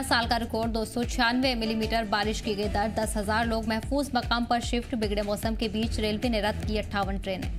साल का record 296 millimetre बारिश की गई दर्ज। 10,000 लोग महफूज मकाम पर शिफ्ट। बिगड़े मौसम के बीच रेलवे ने रद्द की 58 ट्रेनें।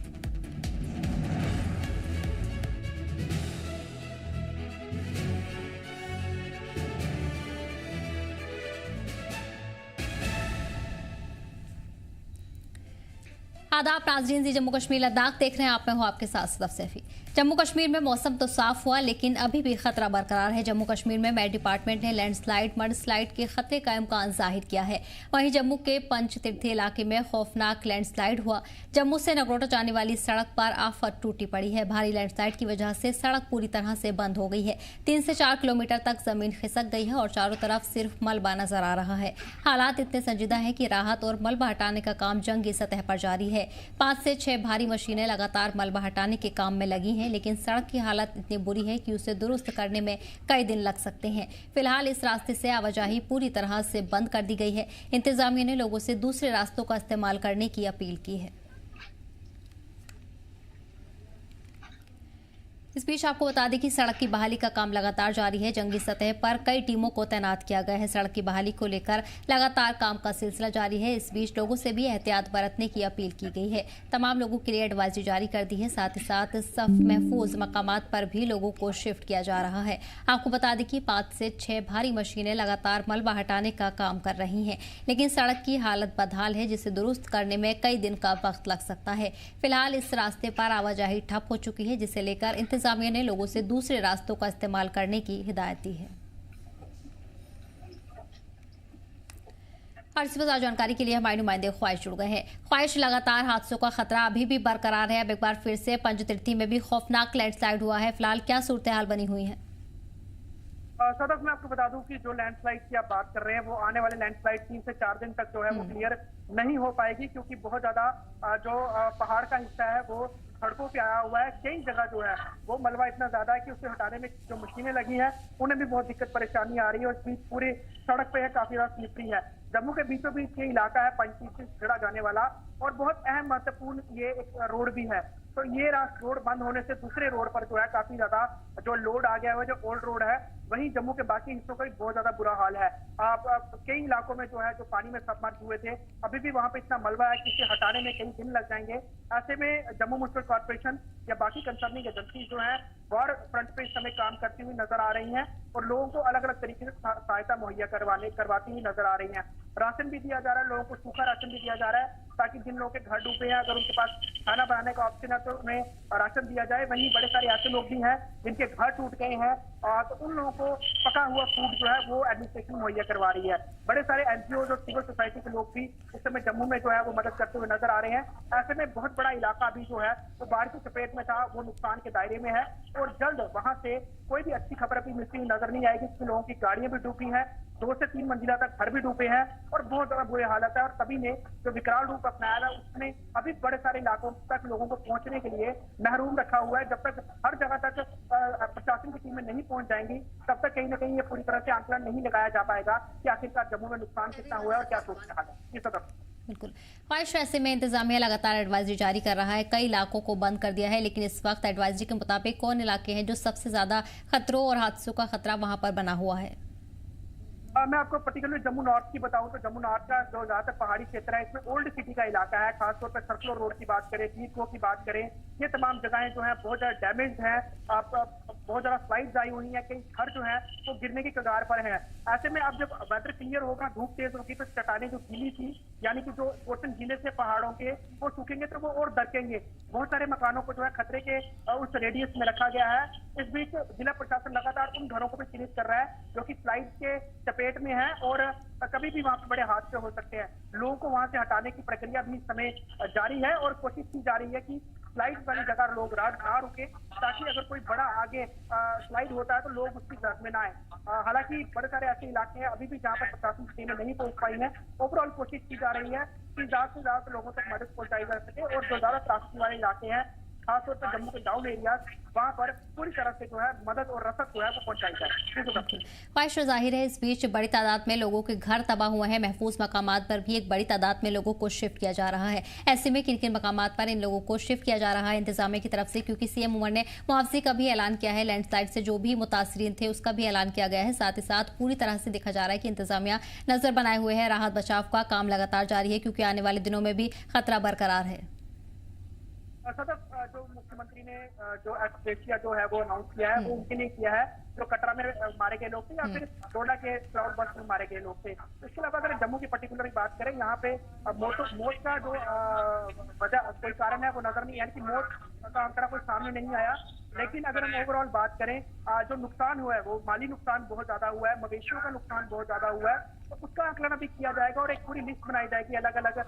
आदाब नाज़रीन, जी जम्मू कश्मीर लद्दाख देख रहे हैं आप। मैं हूं आपके साथ सदफ सैफी। जम्मू कश्मीर में मौसम तो साफ हुआ लेकिन अभी भी खतरा बरकरार है। जम्मू कश्मीर में मेट डिपार्टमेंट ने लैंडस्लाइड मड स्लाइड के खतरे का इम्कान जाहिर किया है। वहीं जम्मू के पंचतीर्थी इलाके में खौफनाक लैंडस्लाइड हुआ। जम्मू से नगरोटा जाने वाली सड़क पर आफत टूटी पड़ी है। भारी लैंडस्लाइड की वजह से सड़क पूरी तरह से बंद हो गई है। 3 से 4 किलोमीटर तक जमीन खिसक गई है और चारों तरफ सिर्फ मलबा नजर आ रहा है। हालात इतने संजीदा है कि राहत और मलबा हटाने का काम जंगी सतह पर जारी है। 5 से 6 भारी मशीनें लगातार मलबा हटाने के काम में लगी हैं, लेकिन सड़क की हालत इतनी बुरी है कि उसे दुरुस्त करने में कई दिन लग सकते हैं। फिलहाल इस रास्ते से आवाजाही पूरी तरह से बंद कर दी गई है। इंतजामिया ने लोगों से दूसरे रास्तों का इस्तेमाल करने की अपील की है। इस बीच आपको बता दें कि सड़क की बहाली का काम लगातार जारी है। जंगी सतह पर कई टीमों को तैनात किया गया है। सड़क की बहाली को लेकर लगातार काम का सिलसिला जारी है। इस बीच लोगों से भी एहतियात बरतने की अपील की गई है। तमाम लोगों के लिए एडवाइजरी जारी कर दी है। साथ ही साथ सफ महफूज मकामात पर भी लोगों को शिफ्ट किया जा रहा है। आपको बता दें कि 5 से 6 भारी मशीनें लगातार मलबा हटाने का काम कर रही हैं, लेकिन सड़क की हालत बदहाल है जिसे दुरुस्त करने में कई दिन का वक्त लग सकता है। फिलहाल इस रास्ते पर आवाजाही ठप हो चुकी है, जिसे लेकर इंतजामिया ने लोगों से दूसरे रास्तों का इस्तेमाल करने की हिदायत दी है। और इस वजह जानकारी के लिए हमारे नुमाइंदे ख्वाहिश जुड़ गए हैं। ख्वाहिश, लगातार हादसों का खतरा अभी भी बरकरार है। अब एक बार फिर से पंचतीर्थी में भी खौफनाक लैंडस्लाइड हुआ है। फिलहाल क्या सूरत हाल बनी हुई है? सदफ, मैं आपको बता दूं कि जो लैंडस्लाइड की आप बात कर रहे हैं वो आने वाले लैंडस्लाइड 3 से 4 दिन तक जो है वो क्लियर नहीं हो पाएगी, क्योंकि बहुत ज्यादा जो पहाड़ का हिस्सा है वो सड़कों पे आया हुआ है। कई जगह जो है वो मलबा इतना ज्यादा है कि उसे हटाने में जो मशीनें लगी हैं उन्हें भी बहुत दिक्कत परेशानी आ रही है और इस बीच पूरी सड़क पे है काफी ज्यादा स्लिपरी है। जम्मू के बीचों बीच ये इलाका है पंचतीर्थ से खड़ा जाने वाला और बहुत अहम महत्वपूर्ण ये एक रोड भी है। तो ये रोड बंद होने से दूसरे रोड पर जो है काफी ज्यादा जो लोड आ गया है, जो ओल्ड रोड है, वहीं जम्मू के बाकी हिस्सों का भी बहुत ज्यादा बुरा हाल है। कई इलाकों में जो है जो पानी में सबमर्ज हुए थे, अभी भी वहां पे इतना मलबा है कि इसे हटाने में कई दिन लग जाएंगे। ऐसे में जम्मू म्युनिसिपल कॉर्पोरेशन या बाकी कंसर्निंग एजेंसी जो है वॉर फ्रंट पे इस समय काम करती हुई नजर आ रही हैं और लोगों को अलग अलग तरीके से सहायता मुहैया करवाती हुई नजर आ रही है। राशन भी दिया जा रहा है, लोगों को सूखा राशन भी दिया जा रहा है ताकि जिन लोगों के घर डूबे हैं, अगर उनके पास खाना बनाने का ऑप्शन है तो उन्हें राशन दिया जाए। वहीं बड़े सारे ऐसे लोग भी हैं जिनके घर टूट गए हैं, तो उन लोगों को पका हुआ फूड जो है वो एडमिनिस्ट्रेशन मुहैया करवा रही है। बड़े सारे एनजीओ और सिविल सोसाइटी के लोग भी इस समय जम्मू में जो है वो मदद करते हुए नजर आ रहे हैं। ऐसे में बहुत बड़ा इलाका अभी जो है वो बाढ़ की चपेट में था, वो नुकसान के दायरे में है और जल्द वहां से कोई भी अच्छी खबर अभी मिलती हुई नजर नहीं आएगी। इसमें लोगों की गाड़ियां भी डूबी हैं, 2 से 3 मंजिला तक घर भी डूबे हैं और बहुत ज्यादा बुरी हालत है। और सभी ने जो विकराल रूप अपनाया है उसने अभी बड़े सारे इलाकों तक लोगों को पहुंचने के लिए महरूम रखा हुआ है। जब तक हर जगह तक प्रशासन की टीमें नहीं पहुंच जाएंगी तब तक कहीं ना कहीं ये पूरी तरह से आंकलन नहीं लगाया जा पाएगा कि आखिरकार जम्मू में नुकसान कितना हुआ है और क्या सोच रहा है। ये सब बिल्कुल ख्वाहिश। ऐसे में इंतजामिया लगातार एडवाइजरी जारी कर रहा है। कई इलाकों को बंद कर दिया है, लेकिन इस वक्त एडवाइजरी के मुताबिक कौन इलाके हैं जो सबसे ज्यादा खतरों और हादसों का खतरा वहां पर बना हुआ है? मैं आपको पर्टिकुलर जम्मू नॉर्थ की बताऊं तो जम्मू नॉर्थ का जो ज्यादातर पहाड़ी क्षेत्र है, इसमें ओल्ड सिटी का इलाका है। खासतौर पर सर्कुलर रोड की बात करें, पीको की बात करें, ये तमाम जगहें जो है बहुत ज्यादा डैमेज है। बहुत ज्यादा स्लाइड्स आई हुई है, कई घर जो है वो गिरने की कगार पर है। ऐसे में अब जब वेदर क्लियर होगा, धूप तेज होगी, तो चट्टानें जो गीली थी, यानी कि जो पोर्शन गीले से पहाड़ों के वो सूखेंगे तो वो और दरकेंगे। बहुत सारे मकानों को जो है खतरे के उस रेडियस में रखा गया है। इस बीच जिला प्रशासन लगातार उन घरों को भी चिन्हित कर रहा है जो कि स्लाइड के चपेट में है और कभी भी वहां पर बड़े हादसे हो सकते हैं। लोगों को वहां से हटाने की प्रक्रिया भी इस समय जारी है और कोशिश की जा रही है कि स्लाइड वाली जगह लोग ना रुके, ताकि अगर कोई बड़ा आगे स्लाइड होता है तो लोग उसकी गर्द में ना आए। हालांकि बड़े सारे ऐसे इलाके हैं अभी भी जहाँ पर प्रशासन की टीमें नहीं पहुंच पाई है। ओवरऑल कोशिश की जा रही है कि ज्यादा से ज्यादा लोगों तक मदद पहुंचाई जा सके और जो ज्यादा ट्रैफिक वाले इलाके हैं खासतौर पर जम्मू के डाउन एरियाज, वहाँ पर पूरी तरह से जो है मदद और रसद जो है वो पहुंचाई जाए। ख्वाहिश जाहिर है। इस बीच बड़ी तादाद में लोगों के घर तबाह हुए हैं। महफूज मकामात पर भी एक बड़ी तादाद में लोगों को शिफ्ट किया जा रहा है। ऐसे में किन किन मकामात पर इन लोगों को शिफ्ट किया जा रहा है इंतजामिया की तरफ से, क्योंकि सीएम उमर ने मुआवजे का भी ऐलान किया है। लैंडस्लाइड से जो भी मुतासरीन थे उसका भी ऐलान किया गया है। साथ ही साथ पूरी तरह से देखा जा रहा है कि इंतजामिया नजर बनाए हुए है। राहत बचाव का काम लगातार जारी है, क्योंकि आने वाले दिनों में भी खतरा बरकरार है। सदर जो मुख्यमंत्री ने जो एक्सप्रेसिया जो है वो अनाउंस किया है वो उनके लिए किया है जो कटरा में मारे गए लोग थे या फिर डोडा के क्लाउड बस्ट में मारे गए लोग थे। इसके अलावा अगर जम्मू की पर्टिकुलर बात करें, यहाँ पे मौत का जो वजह कोई कारण है वो नजर नहीं, यानी कि मौत का आंकड़ा कोई सामने नहीं आया। लेकिन अगर हम ओवरऑल बात करें, जो नुकसान हुआ है वो माली नुकसान बहुत ज्यादा हुआ है, मवेशियों का नुकसान बहुत ज्यादा हुआ है, तो उसका आकलन अभी किया जाएगा और एक पूरी लिस्ट बनाई जाएगी अलग अलग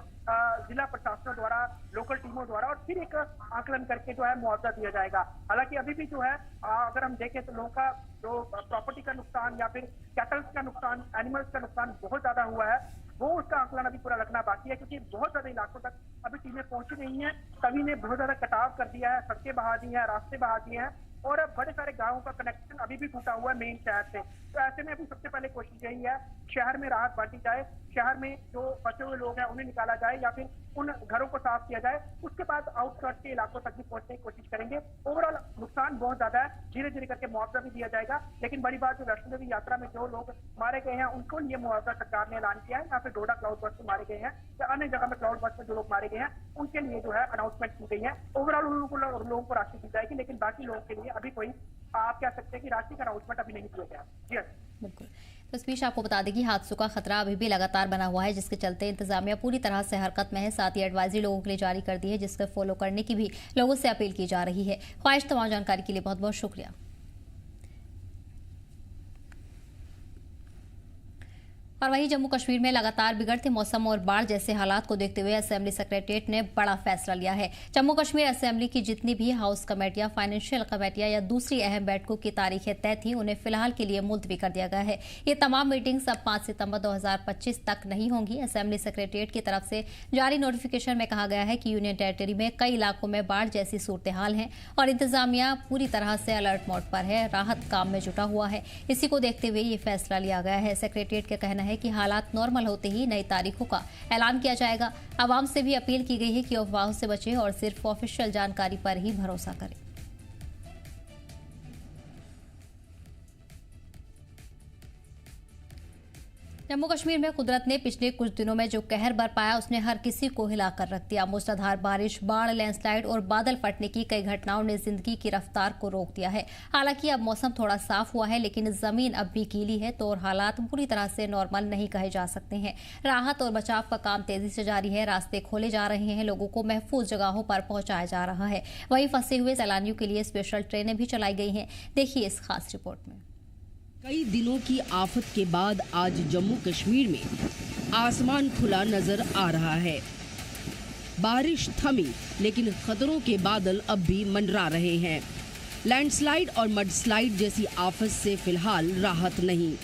जिला प्रशासनों द्वारा, लोकल टीमों द्वारा, और फिर एक आकलन करके जो है मुआवजा दिया जाएगा। हालांकि अभी भी जो है अगर हम देखें तो लोगों का जो प्रॉपर्टी का नुकसान या फिर कैटल्स का नुकसान, एनिमल्स का नुकसान बहुत ज्यादा हुआ है, वो उसका आकलन अभी पूरा रखना बाकी है, क्योंकि बहुत ज्यादा इलाकों तक अभी टीमें पहुंची नहीं है। सभी ने बहुत ज्यादा कटाव कर दिया है, सड़कें बहा दी है, रास्ते बहा दिए हैं और बड़े सारे गांवों का कनेक्शन अभी भी टूटा हुआ है मेन शहर से। तो ऐसे में अभी सबसे पहले कोशिश यही है शहर में राहत बांटी जाए, शहर में जो बचे हुए लोग हैं उन्हें निकाला जाए या फिर उन घरों को साफ किया जाए। उसके बाद आउटस्कर्ट के इलाकों तक भी पहुंचने की कोशिश करेंगे। ओवरऑल नुकसान बहुत ज्यादा है, धीरे धीरे करके मुआवजा भी दिया जाएगा। लेकिन बड़ी बात जो वैष्णो देवी यात्रा में जो लोग मारे गए हैं उनको लिए मुआवजा सरकार ने ऐलान किया है। यहाँ पे डोडा क्लाउड बस्ट में मारे गए हैं या अन्य जगह में क्लाउड बस्ट में जो लोग मारे गए हैं उनके लिए जो है अनाउंसमेंट की गई है। ओवरऑल उन लोगों को राशि दी जाएगी, लेकिन बाकी लोगों के लिए अभी कोई आप कह सकते हैं कि राशि का अनाउंसमेंट अभी नहीं किया गया। जी बिल्कुल। तो इस बीच आपको बता दें कि हादसों का खतरा अभी भी लगातार बना हुआ है, जिसके चलते इंतजामिया पूरी तरह से हरकत में है। साथ ही एडवाइजरी लोगों के लिए जारी कर दी है, जिसको फॉलो करने की भी लोगों से अपील की जा रही है। ख्वाहिश तमाम जानकारी के लिए बहुत बहुत शुक्रिया। और वहीं जम्मू कश्मीर में लगातार बिगड़ते मौसम और बाढ़ जैसे हालात को देखते हुए असेंबली सेक्रेटेरिएट ने बड़ा फैसला लिया है। जम्मू कश्मीर असेंबली की जितनी भी हाउस कमेटियां, फाइनेंशियल कमेटियां या दूसरी अहम बैठकों की तारीखें तय थी उन्हें फिलहाल के लिए मुलतवी कर दिया गया है। ये तमाम मीटिंग्स अब 5 सितंबर 2025 तक नहीं होंगी। असेंबली सेक्रेटेरिएट की तरफ से जारी नोटिफिकेशन में कहा गया है कि यूनियन टेरिटरी में कई इलाकों में बाढ़ जैसी सूरत हाल है और इंतजामिया पूरी तरह से अलर्ट मोड पर है, राहत काम में जुटा हुआ है। इसी को देखते हुए ये फैसला लिया गया है। सेक्रेटेरिएट का कहना है कि हालात नॉर्मल होते ही नई तारीखों का ऐलान किया जाएगा। आवाम से भी अपील की गई है कि अफवाहों से बचें और सिर्फ ऑफिशियल जानकारी पर ही भरोसा करें। जम्मू कश्मीर में कुदरत ने पिछले कुछ दिनों में जो कहर बरपाया उसने हर किसी को हिलाकर रख दिया। मूसलाधार बारिश, बाढ़, लैंडस्लाइड और बादल फटने की कई घटनाओं ने जिंदगी की रफ्तार को रोक दिया है। हालांकि अब मौसम थोड़ा साफ हुआ है, लेकिन जमीन अब भी गीली है तो और हालात पूरी तरह से नॉर्मल नहीं कहे जा सकते हैं। राहत और बचाव का काम तेजी से जारी है, रास्ते खोले जा रहे हैं, लोगों को महफूज जगहों पर पहुंचाया जा रहा है। वहीं फंसे हुए सैलानियों के लिए स्पेशल ट्रेनें भी चलाई गई हैं। देखिए इस खास रिपोर्ट में। कई दिनों की आफत के बाद आज जम्मू कश्मीर में आसमान खुला नजर आ रहा है। बारिश थमी, लेकिन खतरों के बादल अब भी मंडरा रहे हैं। लैंडस्लाइड और मडस्लाइड जैसी आफत से फिलहाल राहत नहीं।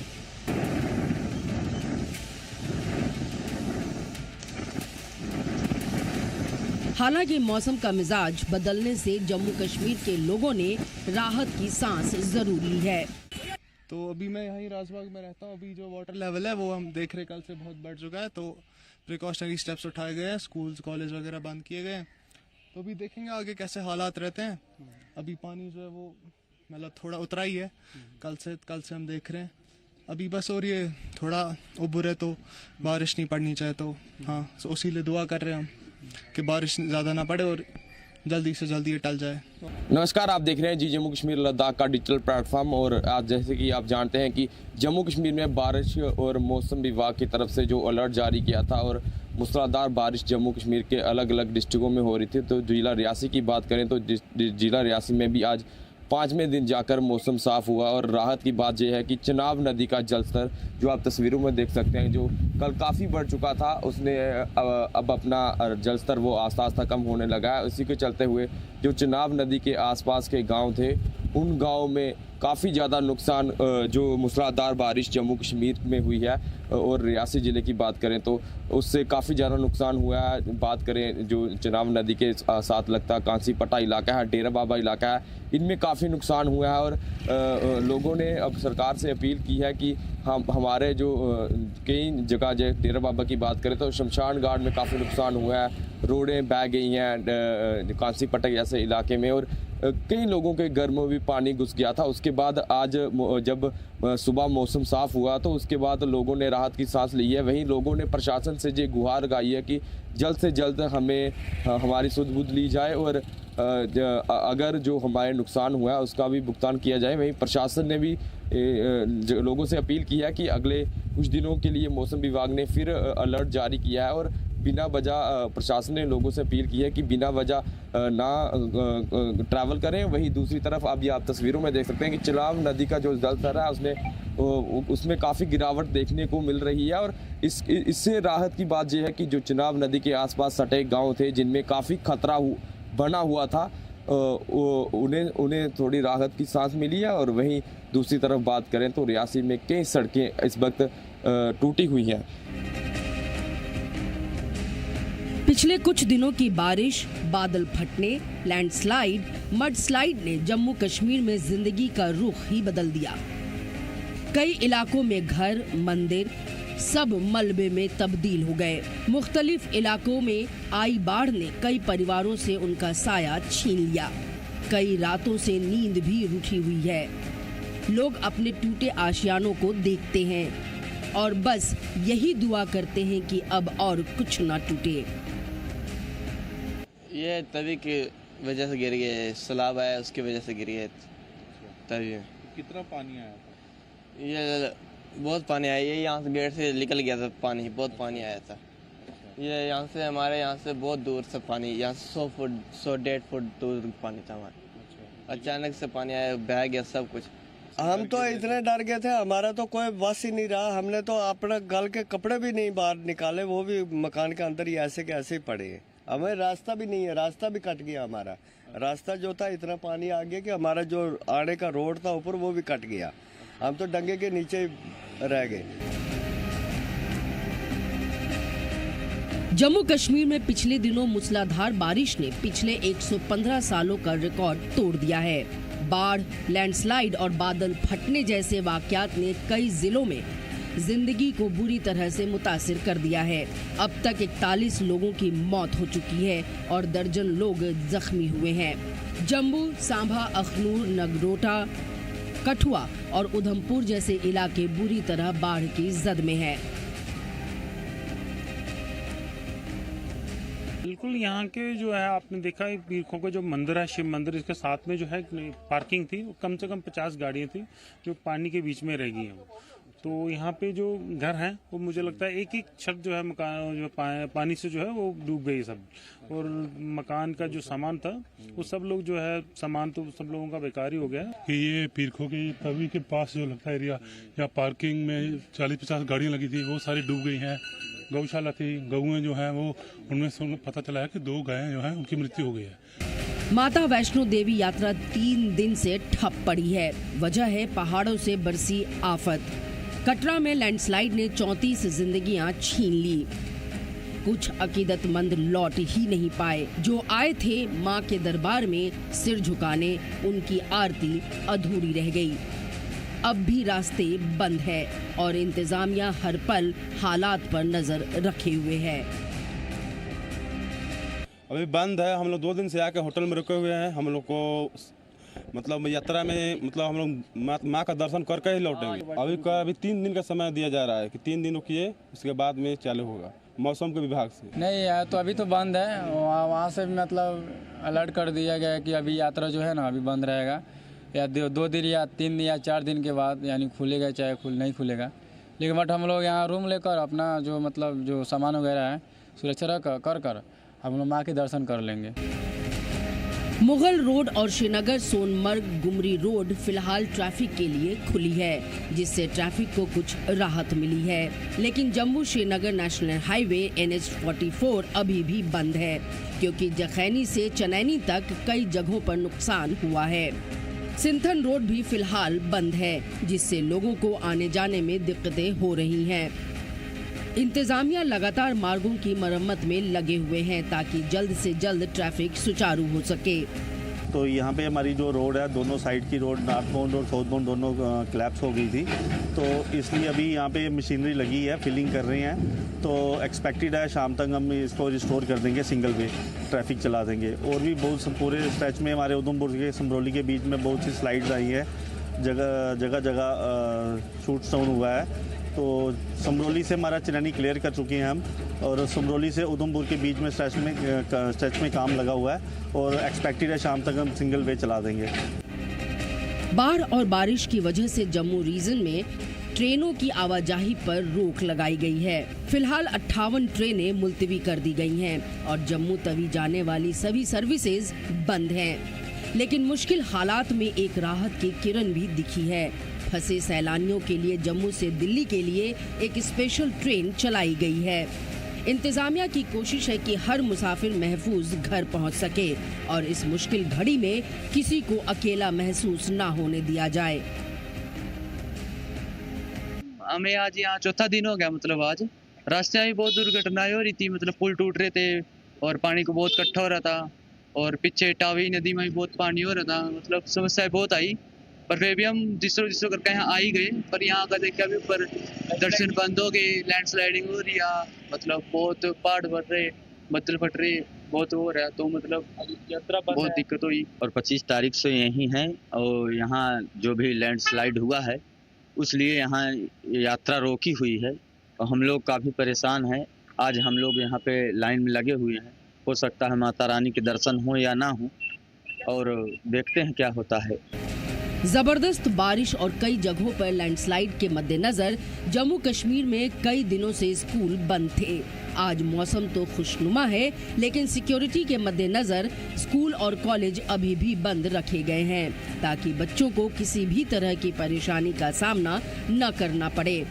हालांकि मौसम का मिजाज बदलने से जम्मू कश्मीर के लोगों ने राहत की सांस जरूर ली है। तो अभी मैं यहीं राजबाग में रहता हूँ। अभी जो वाटर लेवल है वो हम देख रहे कल से बहुत बढ़ चुका है, तो प्रिकॉशनरी स्टेप्स उठाए गए हैं, स्कूल्स कॉलेज वगैरह बंद किए गए हैं। तो अभी देखेंगे आगे कैसे हालात रहते हैं। अभी पानी जो है वो मतलब थोड़ा उतरा ही है कल से हम देख रहे हैं। अभी बस और ये थोड़ा उबुर है तो बारिश नहीं पड़नी चाहिए, तो हाँ तो उसी लिए दुआ कर रहे हैं हम कि बारिश ज़्यादा ना पड़े और जल्दी से जल्दी ये टल जाए। नमस्कार, आप देख रहे हैं जी जम्मू कश्मीर लद्दाख का डिजिटल प्लेटफॉर्म। और आज जैसे कि आप जानते हैं कि जम्मू कश्मीर में बारिश और मौसम विभाग की तरफ से जो अलर्ट जारी किया था और मूसलाधार बारिश जम्मू कश्मीर के अलग अलग डिस्ट्रिक्टों में हो रही थी। तो जिला रियासी की बात करें तो जिला रियासी में भी आज 5वें दिन जाकर मौसम साफ हुआ। और राहत की बात यह है कि चिनाब नदी का जलस्तर जो आप तस्वीरों में देख सकते हैं, जो कल काफ़ी बढ़ चुका था, उसने अब अपना जलस्तर वो आस्ता आस्ता कम होने लगा है। उसी के चलते हुए जो चिनाब नदी के आसपास के गांव थे उन गाँव में काफ़ी ज़्यादा नुकसान जो मूसलाधार बारिश जम्मू कश्मीर में हुई है और रियासी ज़िले की बात करें तो उससे काफ़ी ज़्यादा नुकसान हुआ है। बात करें जो चिनाब नदी के साथ लगता कांसी पट्टा इलाका है, डेरा बाबा इलाका है, इनमें काफ़ी नुकसान हुआ है। और लोगों ने अब सरकार से अपील की है कि हम हमारे जो कई जगह जैसे डेरा बाबा की बात करें तो शमशान घाट में काफ़ी नुकसान हुआ है, रोडें बह गई हैं कांसी पट्टा जैसे इलाके में, और कई लोगों के घर में भी पानी घुस गया था। उसके बाद आज जब सुबह मौसम साफ़ हुआ तो उसके बाद लोगों ने राहत की सांस ली है। वहीं लोगों ने प्रशासन से ये गुहार लगाई है कि जल्द से जल्द हमें हमारी सुध बुध ली जाए और अगर जो हमारे नुकसान हुआ है उसका भी भुगतान किया जाए। वहीं प्रशासन ने भी लोगों से अपील की है कि अगले कुछ दिनों के लिए मौसम विभाग ने फिर अलर्ट जारी किया है और बिना वजह प्रशासन ने लोगों से अपील की है कि बिना वजह ना ट्रैवल करें। वहीं दूसरी तरफ अभी आप तस्वीरों में देख सकते हैं कि चिनाब नदी का जो जल स्तर है उसमें काफ़ी गिरावट देखने को मिल रही है। और इससे राहत की बात यह है कि जो चिनाब नदी के आसपास सटे गांव थे जिनमें काफ़ी खतरा बना हुआ था उन्हें थोड़ी राहत की सांस मिली है। और वहीं दूसरी तरफ बात करें तो रियासी में कई सड़कें इस वक्त टूटी हुई हैं। पिछले कुछ दिनों की बारिश, बादल फटने, लैंडस्लाइड, मडस्लाइड ने जम्मू कश्मीर में जिंदगी का रुख ही बदल दिया। कई इलाकों में घर, मंदिर सब मलबे में तब्दील हो गए। मुख्तलिफ इलाकों में आई बाढ़ ने कई परिवारों से उनका साया छीन लिया। कई रातों से नींद भी रूठी हुई है। लोग अपने टूटे आशियानों को देखते हैं और बस यही दुआ करते हैं कि अब और कुछ ना टूटे। ये तभी की वजह से गिर गए, सैलाब आया उसकी वजह से गिर गए तभी। कितना पानी आया था? ये बहुत पानी आया, ये यहाँ से गेट से निकल गया था पानी, बहुत पानी आया था। ये यहाँ से हमारे यहाँ से बहुत दूर से पानी, यहाँ से 100 फुट 100-150 फुट दूर पानी था हमारे। अचानक से पानी आया, बह गया सब कुछ। हम तो इतने डर गए थे, हमारा तो कोई बस ही नहीं रहा। हमने तो अपना गल के कपड़े भी नहीं बाहर निकाले, वो भी मकान के अंदर ही ऐसे के ऐसे ही पड़े। हमें रास्ता भी नहीं है, रास्ता भी कट गया हमारा। रास्ता जो था इतना पानी आ गया कि हमारा जो आने का रोड था ऊपर वो भी कट गया। हम तो डंगे के नीचे रह गए। जम्मू कश्मीर में पिछले दिनों मूसलाधार बारिश ने पिछले 115 सालों का रिकॉर्ड तोड़ दिया है। बाढ़, लैंडस्लाइड और बादल फटने जैसे वाकयात ने कई जिलों में जिंदगी को बुरी तरह से मुतासिर कर दिया है। अब तक 41 लोगों की मौत हो चुकी है और दर्जन लोग जख्मी हुए हैं। जम्मू, सांभा, अखनूर, नगरोटा, कठुआ और उधमपुर जैसे इलाके बुरी तरह बाढ़ की जद में हैं। बिल्कुल, यहाँ के जो है आपने देखा पीरखों का जो मंदिर है, शिव मंदिर, इसके साथ में जो है पार्किंग थी, कम से कम 50 गाड़ियाँ थी जो पानी के बीच में रह गई हैं। तो यहाँ पे जो घर हैं वो मुझे लगता है एक छत जो है मकान जो पानी से जो है वो डूब गई सब, और मकान का जो सामान था वो सब लोग जो है सामान तो सब लोगों का बेकार ही हो गया। कि ये पीरखों की तवी के पास जो लगता है एरिया, या पार्किंग में 40-50 गाड़ियाँ लगी थी, वो सारी डूब गई हैं। गौशाला थी, गऊएं जो हैं वो उनमें से पता चला है कि 2 गायें जो हैं उनकी मृत्यु हो गई है। माता वैष्णो देवी यात्रा 3 दिन से ठप पड़ी है। वजह है पहाड़ों से बरसी आफत। कटरा में लैंडस्लाइड ने 34 जिंदगियां छीन ली। कुछ अकीदतमंद लौट ही नहीं पाए। जो आए थे मां के दरबार में सिर झुकाने, उनकी आरती अधूरी रह गई। अब भी रास्ते बंद है और इंतजामिया हर पल हालात पर नजर रखे हुए है। अभी बंद है। हम लोग 2 दिन से आके होटल में रुके हुए हैं। हम लोग को मतलब यात्रा में मतलब हम लोग माँ का दर्शन करके ही लौटेंगे। अभी 3 दिन का समय दिया जा रहा है कि 3 दिन रुकिए, उसके बाद में चालू होगा मौसम के विभाग से। नहीं है तो अभी तो बंद है। वहाँ से मतलब अलर्ट कर दिया गया है कि अभी यात्रा जो है ना अभी बंद रहेगा, या 2 दिन या 3 दिन या 4 दिन के बाद यानी खुलेगा, चाहे नहीं खुलेगा। लेकिन बट हम लोग यहाँ रूम लेकर अपना जो मतलब जो सामान वगैरह है सुरक्षा कर हम लोग माँ के दर्शन कर लेंगे। मुगल रोड और श्रीनगर सोनमर्ग गुमरी रोड फिलहाल ट्रैफिक के लिए खुली है, जिससे ट्रैफिक को कुछ राहत मिली है। लेकिन Jammu Srinagar national highway NH-44 अभी भी बंद है, क्योंकि जखैनी से चनैनी तक कई जगहों पर नुकसान हुआ है। सिंथन रोड भी फिलहाल बंद है, जिससे लोगों को आने जाने में दिक्कतें हो रही हैं। इंतजामिया लगातार मार्गों की मरम्मत में लगे हुए हैं ताकि जल्द से जल्द ट्रैफिक सुचारू हो सके। तो यहाँ पे हमारी जो रोड है, दोनों साइड की रोड, नॉर्थ बाउंड और साउथ बाउंड दोनों क्लैप्स हो गई थी, तो इसलिए अभी यहाँ पे मशीनरी लगी है, फिलिंग कर रहे हैं। तो एक्सपेक्टेड है शाम तक हम इसको रिस्टोर कर देंगे, सिंगल वे ट्रैफिक चला देंगे। और भी बहुत पूरे स्ट्रेच में हमारे उधमपुर के समरौली के बीच में बहुत सी स्लाइड्स आई है, जगह जगह शूट डाउन हुआ है। तो समरौली से हमारा चिरानी क्लियर कर चुके हैं हम, और समरौली से उधमपुर के बीच में स्ट्रेच में काम लगा हुआ है, और एक्सपेक्टेड है शाम तक हम सिंगल वे चला देंगे। बाढ़ और बारिश की वजह से जम्मू रीजन में ट्रेनों की आवाजाही पर रोक लगाई गई है। फिलहाल 58 ट्रेनें मुलतवी कर दी गई हैं और जम्मू तवी जाने वाली सभी सर्विसेज बंद हैं। लेकिन मुश्किल हालात में एक राहत की किरण भी दिखी है। फंसे सैलानियों के लिए जम्मू से दिल्ली के लिए एक स्पेशल ट्रेन चलाई गई है। इंतजामिया की कोशिश है कि हर मुसाफिर महफूज घर पहुंच सके और इस मुश्किल घड़ी में किसी को अकेला महसूस ना होने दिया जाए। हमें आज यहाँ चौथा दिन हो गया, मतलब आज रास्ते में बहुत दुर्घटनाएं हो रही थी, मतलब पुल टूट रहे थे और पानी को बहुत इकट्ठा हो रहा था, और पीछे टावी नदी में भी बहुत पानी हो रहा था, मतलब समस्याएं बहुत आई। पर फिर भी हम जिसरो करके यहाँ आ ही गए। पर यहाँ का देखा भी ऊपर दर्शन बंद हो गए, लैंडस्लाइडिंग हो रही है, मतलब बहुत पहाड़ बढ़ रहे, बदल फट रहे, बहुत हो रहा है। तो मतलब यात्रा बहुत दिक्कत हुई। और 25 तारीख से यही है, और यहाँ जो भी लैंडस्लाइड हुआ है उसलिए यहाँ यात्रा रोकी हुई है, और हम लोग काफ़ी परेशान हैं। आज हम लोग यहाँ पे लाइन में लगे हुए हैं, हो सकता है माता रानी के दर्शन हो या ना हो, और देखते हैं क्या होता है। जबरदस्त बारिश और कई जगहों पर लैंडस्लाइड के मद्देनजर जम्मू कश्मीर में कई दिनों से स्कूल बंद थे। आज मौसम तो खुशनुमा है, लेकिन सिक्योरिटी के मद्देनजर स्कूल और कॉलेज अभी भी बंद रखे गए हैं ताकि बच्चों को किसी भी तरह की परेशानी का सामना न करना पड़े।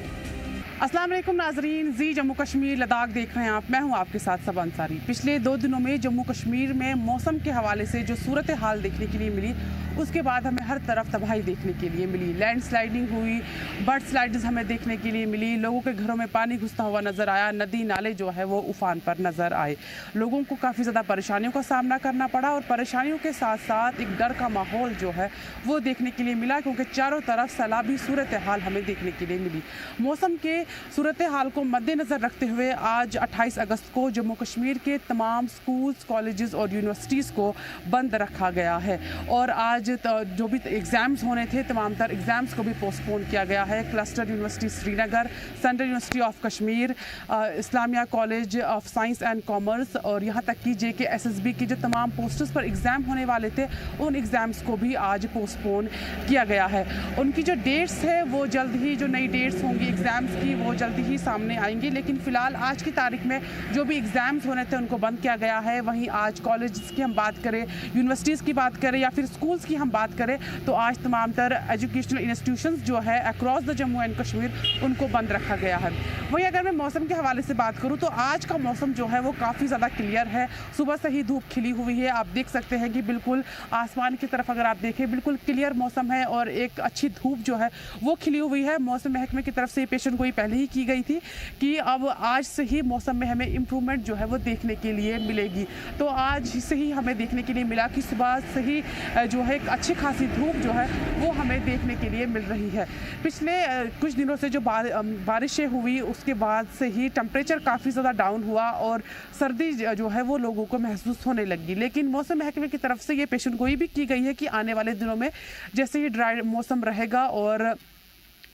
अस्सलाम वालेकुम नाजरीन, जी जम्मू कश्मीर लद्दाख देख रहे हैं आप। मैं हूं आपके साथ सबा अंसारी। पिछले 2 दिनों में जम्मू कश्मीर में मौसम के हवाले से जो सूरत हाल देखने के लिए मिली, उसके बाद हमें हर तरफ तबाही देखने के लिए मिली। लैंडस्लाइडिंग हुई, बर्ड स्लाइड्स हमें देखने के लिए मिली, लोगों के घरों में पानी घुसता हुआ नज़र आया, नदी नाले जो है वो उफान पर नज़र आए। लोगों को काफ़ी ज़्यादा परेशानियों का सामना करना पड़ा, और परेशानियों के साथ साथ एक डर का माहौल जो है वो देखने के लिए मिला, क्योंकि चारों तरफ सैलाबी सूरत हाल हमें देखने के लिए मिली। मौसम के सूरत हाल को मद्देनज़र रखते हुए आज 28 अगस्त को जम्मू कश्मीर के तमाम स्कूल्स, कॉलेजेस और यूनिवर्सिटीज़ को बंद रखा गया है, और आज जो भी एग्ज़ाम्स होने थे तमाम तर एग्ज़ाम्स को भी पोस्टपोन किया गया है। Cluster university Srinagar, central university of Kashmir, Islamia college of science and commerce, और यहाँ तक कि JKSSB के जो तमाम पोस्टर्स पर एग्ज़ाम होने वाले थे, उन एग्ज़ाम्स को भी आज पोस्टपोन किया गया है। उनकी जो डेट्स है वो जल्द ही, जो नई डेट्स होंगी एग्ज़ाम्स की, वो जल्द ही सामने आएंगी। लेकिन फ़िलहाल आज की तारीख में जो भी एग्ज़ाम्स होने थे उनको बंद किया गया है। वहीं आज कॉलेज की हम बात करें, यूनिवर्सिटीज़ की बात करें या फिर स्कूल्स की हम बात करें, तो आज तमाम तर एजुकेशनल इंस्टीट्यूशंस जो है across the Jammu and Kashmir, उनको बंद रखा गया है। वहीं अगर मैं मौसम के हवाले से बात करूँ तो आज का मौसम जो है वो काफ़ी ज़्यादा क्लियर है। सुबह से ही धूप खिली हुई है, आप देख सकते हैं कि बिल्कुल आसमान की तरफ अगर आप देखें बिल्कुल क्लियर मौसम है, और एक अच्छी धूप जो है वो खिली हुई है। मौसम महकमे की तरफ से पेशन गोई पहले ही की गई थी कि अब आज से ही मौसम में हमें इम्प्रूवमेंट जो है वो देखने के लिए मिलेगी। तो आज से ही हमें देखने के लिए मिला कि सुबह से ही जो है एक अच्छी खासी धूप जो है वो हमें देखने के लिए मिल रही है। पिछले कुछ दिनों से जो बारिशें हुई उसके बाद से ही टेम्परेचर काफ़ी ज़्यादा डाउन हुआ और सर्दी जो है वो लोगों को महसूस होने लगी। लेकिन मौसम महकमे की तरफ से ये पेशन गोई भी की गई है कि आने वाले दिनों में जैसे ही ड्राई मौसम रहेगा और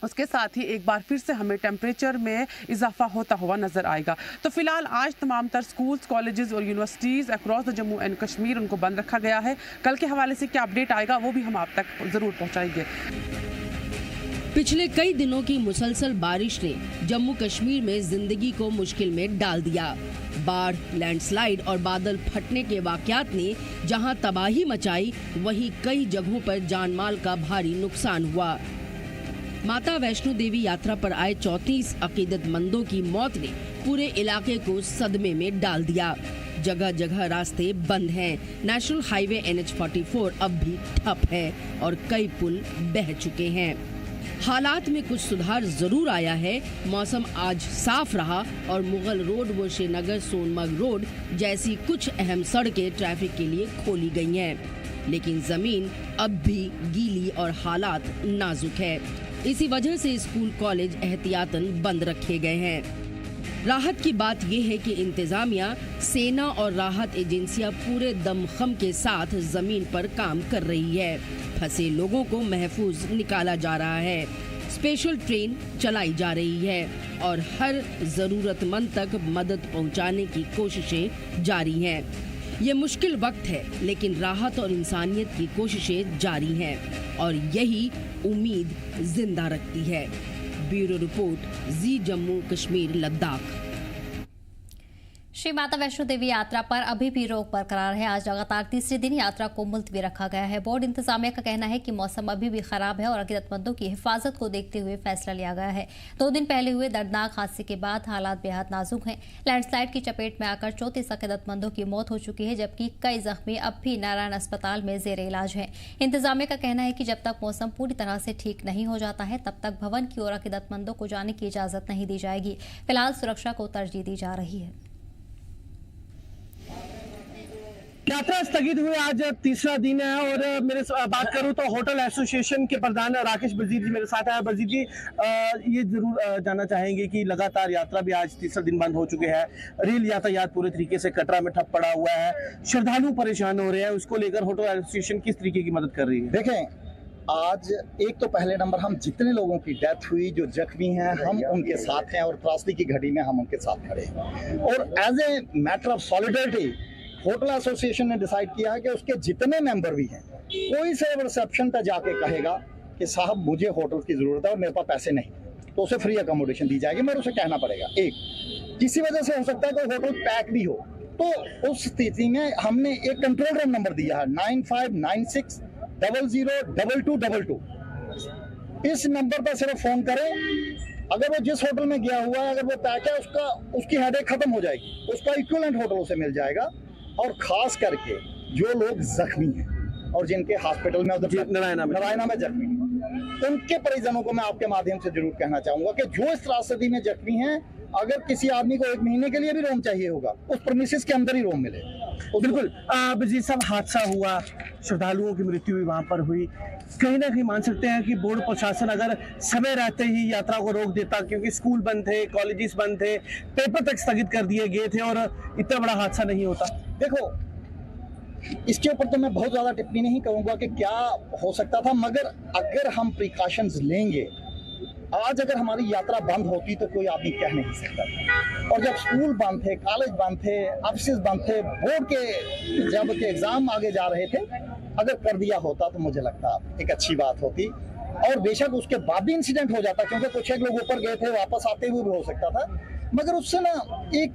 उसके साथ ही एक बार फिर से हमें टेम्परेचर में इजाफा होता हुआ नजर आएगा। तो फिलहाल आज तमाम तर स्कूल्स, कॉलेजेस और universities across the Jammu and Kashmir उनको बंद रखा गया है। कल के हवाले से क्या अपडेट आएगा वो भी हम आप तक ज़रूर पहुँचाएंगे। पिछले कई दिनों की मुसलसल बारिश ने जम्मू कश्मीर में जिंदगी को मुश्किल में डाल दिया। बाढ़, लैंडस्लाइड और बादल फटने के वाकयात ने जहां तबाही मचाई, वहीं कई जगहों पर जानमाल का भारी नुकसान हुआ। माता वैष्णो देवी यात्रा पर आए 34 अकीदतमंदों की मौत ने पूरे इलाके को सदमे में डाल दिया। जगह जगह रास्ते बंद हैं। नेशनल हाईवे NH-44 अब भी ठप है और कई पुल बह चुके हैं। हालात में कुछ सुधार जरूर आया है। मौसम आज साफ रहा और मुगल रोड व श्रीनगर सोनमर्ग रोड जैसी कुछ अहम सड़कें ट्रैफिक के लिए खोली गई हैं। लेकिन जमीन अब भी गीली और हालात नाजुक है। इसी वजह से स्कूल कॉलेज एहतियातन बंद रखे गए हैं। राहत की बात यह है कि इंतजामिया, सेना और राहत एजेंसियां पूरे दमखम के साथ जमीन पर काम कर रही है। फंसे लोगों को महफूज निकाला जा रहा है। स्पेशल ट्रेन चलाई जा रही है और हर जरूरतमंद तक मदद पहुंचाने की कोशिशें जारी हैं। ये मुश्किल वक्त है, लेकिन राहत और इंसानियत की कोशिशें जारी हैं और यही उम्मीद जिंदा रखती है। ब्यूरो रिपोर्ट, जी जम्मू कश्मीर लद्दाख। श्री माता वैष्णो देवी यात्रा पर अभी भी रोक बरकरार है। आज लगातार तीसरे दिन यात्रा को मुलतवी रखा गया है। बोर्ड इंतजामिया का कहना है कि मौसम अभी भी खराब है और अकीदतमंदों की हिफाजत को देखते हुए फैसला लिया गया है। 2 दिन पहले हुए दर्दनाक हादसे के बाद हालात बेहद नाजुक हैं। लैंडस्लाइड की चपेट में आकर 34 अकीदतमंदों की मौत हो चुकी है, जबकि कई जख्मी अब भी नारायण अस्पताल में जेर इलाज हैं। इंतजामिया का कहना है कि जब तक मौसम पूरी तरह से ठीक नहीं हो जाता है, तब तक भवन की ओर अकीदतमंदों को जाने की इजाजत नहीं दी जाएगी। फिलहाल सुरक्षा को तरजीह दी जा रही है। यात्रा स्थगित हुए आज तीसरा दिन है और मेरे बात करूं तो होटल एसोसिएशन के प्रधान राकेश बजीर जी मेरे साथ है। बजीर जी, ये जरूर जानना चाहेंगे कि लगातार यात्रा भी आज तीसरा दिन बंद हो चुके हैं। रेल यातायात पूरे तरीके से कटरा में ठप पड़ा हुआ है, श्रद्धालु परेशान हो रहे हैं, उसको लेकर होटल एसोसिएशन किस तरीके की मदद कर रही है? देखें, आज एक तो पहले नंबर हम जितने लोगों की डेथ हुई, जो जख्मी हैं, हम उनके साथ हैं और त्रासदी की घड़ी में हम उनके साथ खड़े हैं। और as a matter of solidarity hotel association ने डिसाइड किया है कि उसके जितने मेंबर भी हैं, कोई से रिसेप्शन पे जाके कहेगा कि साहब मुझे होटल की जरूरत है और मेरे पास पैसे नहीं, तो उसे फ्री अकोमोडेशन दी जाएगी, मगर उसे कहना पड़ेगा। एक किसी वजह से हो सकता है कोई होटल पैक भी हो, तो उस स्थिति में हमने एक कंट्रोल रूम नंबर दिया है 9596 002222। इस नंबर पर सिर्फ फोन करें। अगर वो जिस होटल में गया हुआ है, अगर वो पैक है, उसकी हेडेक खत्म हो जाएगी, उसका इक्विवेलेंट होटल उसे मिल जाएगा। और खास करके जो लोग जख्मी हैं और जिनके हॉस्पिटल में नारायणा में जख्मी हैं, उनके परिजनों को मैं आपके माध्यम से जरूर कहना चाहूंगा कि जो इस त्रासदी में जख्मी हैं, अगर किसी आदमी को 1 महीने के लिए भी रूम चाहिए होगा, उस प्रीमिसेस के अंदर ही रूम मिले। बिल्कुल बजीर साहब, हादसा हुआ, श्रद्धालुओं की मृत्यु भी वहाँ पर हुई। कहीं ना कहीं मान सकते हैं कि बोर्ड प्रशासन अगर समय रहते ही यात्रा को रोक देता, क्योंकि स्कूल बंद थे, कॉलेजेस बंद थे, पेपर तक स्थगित कर दिए गए थे और इतना बड़ा हादसा नहीं होता। देखो, इसके ऊपर तो मैं बहुत ज्यादा टिप्पणी नहीं करूंगा कि क्या हो सकता था, मगर अगर हम प्रिकॉशंस लेंगे, आज अगर हमारी यात्रा बंद होती तो कोई आदमी कह नहीं सकता। और जब स्कूल बंद थे, कॉलेज बंद थे, ऑफिस बंद थे, बोर्ड के जब के एग्जाम आगे जा रहे थे, अगर कर दिया होता तो मुझे लगता एक अच्छी बात होती। और बेशक उसके बाद भी इंसिडेंट हो जाता, क्योंकि कुछ एक लोग ऊपर गए थे, वापस आते हुए भी हो सकता था, मगर उससे ना एक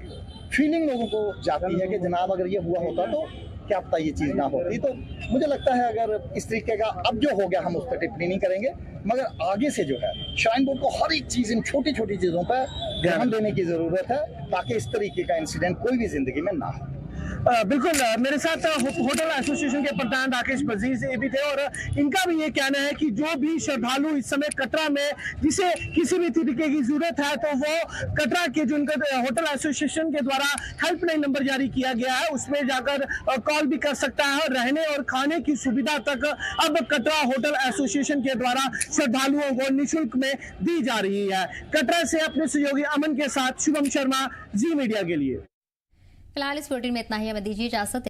फीलिंग लोगों को जाती है कि जनाब अगर ये हुआ होता तो क्या पता ये चीज़ ना होती। तो मुझे लगता है अगर इस तरीके का अब जो हो गया, हम उस पर टिप्पणी नहीं करेंगे, मगर आगे से जो है श्राइन बोर्ड को हर एक चीज़, इन छोटी छोटी चीज़ों पर ध्यान देने की ज़रूरत है, ताकि इस तरीके का इंसिडेंट कोई भी जिंदगी में ना हो। बिल्कुल, मेरे साथ होटल एसोसिएशन के प्रधान राकेश बजीर से भी थे और इनका भी ये कहना है कि जो भी श्रद्धालु इस समय कटरा में जिसे किसी भी तरीके की जरूरत है, तो वो कटरा के जो उनका होटल एसोसिएशन के द्वारा हेल्पलाइन नंबर जारी किया गया है, उसमें जाकर कॉल भी कर सकता है। और रहने और खाने की सुविधा तक अब कटरा होटल एसोसिएशन के द्वारा श्रद्धालुओं को निःशुल्क में दी जा रही है। कटरा से अपने सहयोगी अमन के साथ शुभम शर्मा, जी मीडिया के लिए। फिलहाल इस बुलेटिन में इतना ही, हमें दीजिए इजाजत।